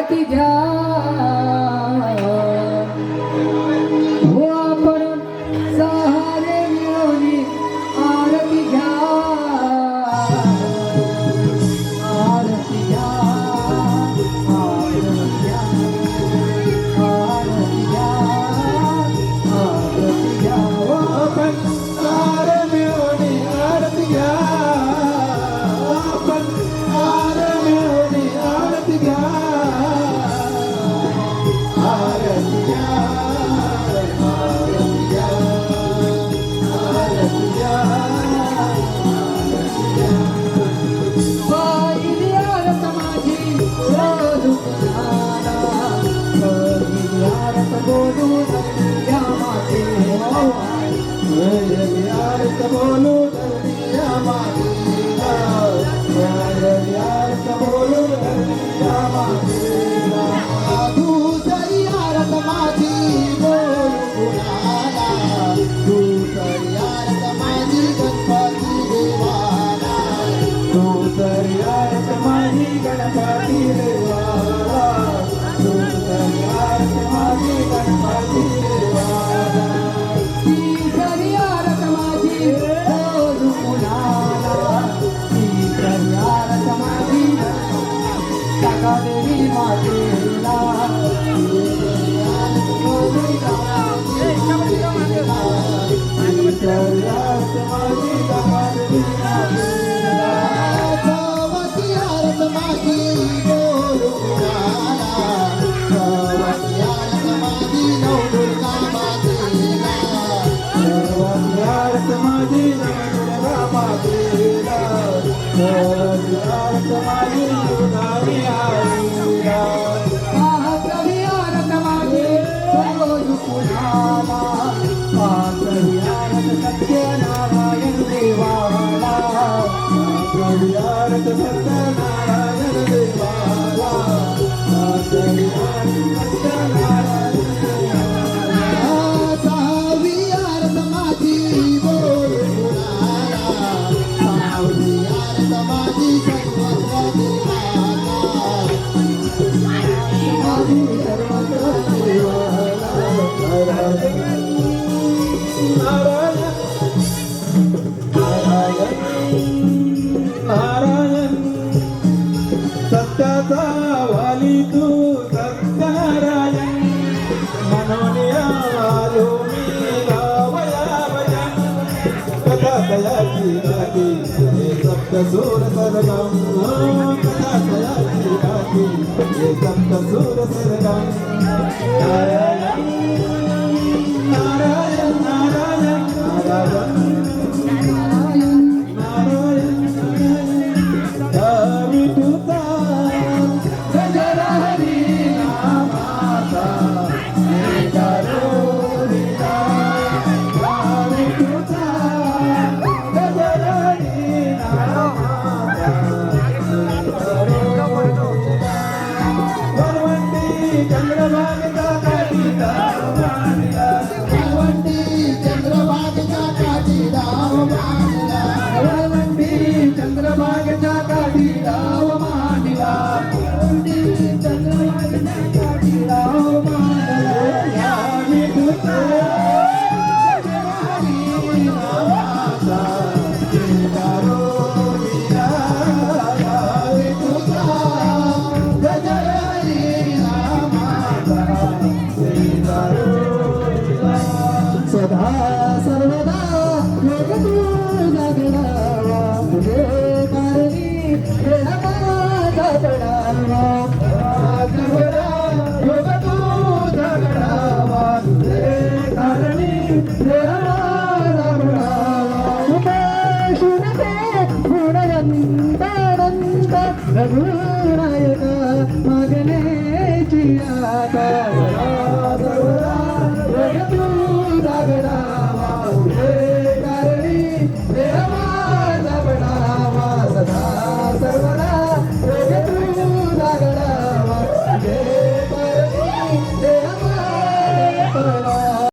आरती घ्या हो आपण सहारे मिळवली आरती घ्या आरती घ्या आरती घ्या आरती घ्या आरती घ्या हो आपण सहारे मिळवणी आरती घ्या आपण सहारे मिळवणी आरती घ्या आरती घ्या आरती घ्या आरती घ्या पहिली आरत माझी बोलू कुणाला पहिली आरत बोलू या मातेला आरत बोलू या मातेला आरत बोलू या मातेला दुसरी आरत माझी बोलू कुणाला दुसरी आरत माझी गणपती देवाला दुसरी आरत माझी गणपती देवाला दुसरी आरत माझी गणपती देवाला तिसरी आरत माझी बोलू कुणाला तिसरी आरत माझी टाका देवी मातेला पाहतवी आरत माझी बोलू कुणाला पाहतवी आरत सत्यनारायण देवाला आरत सत्यनारायण देवाला सहावी आरत माझी बोल कुणाला सहावी आरत माझी सर्वत्र देवाला नारायण सत्याचा वाली तू सत्यनारायण म्हणून आलो मी गावया भजन कथा तयाची गाती हे सप्तसूर सरगम कथा तयाची गाती हे सप्तसूर सरगम नारायण नारायण नारायण नारायण चंद्रभागेच्या काठी राव मांडला चंद्रभागेच्या काठी राव मांडला सदा सर्वदा योग तू जागरावा तुझे कारणी माझा पडावा सर्वदा योग तू जागरावा तुझे कारणी माझा पडावा उपेशुनते गुणवंत अनंत रघुनायक मागण्याची आता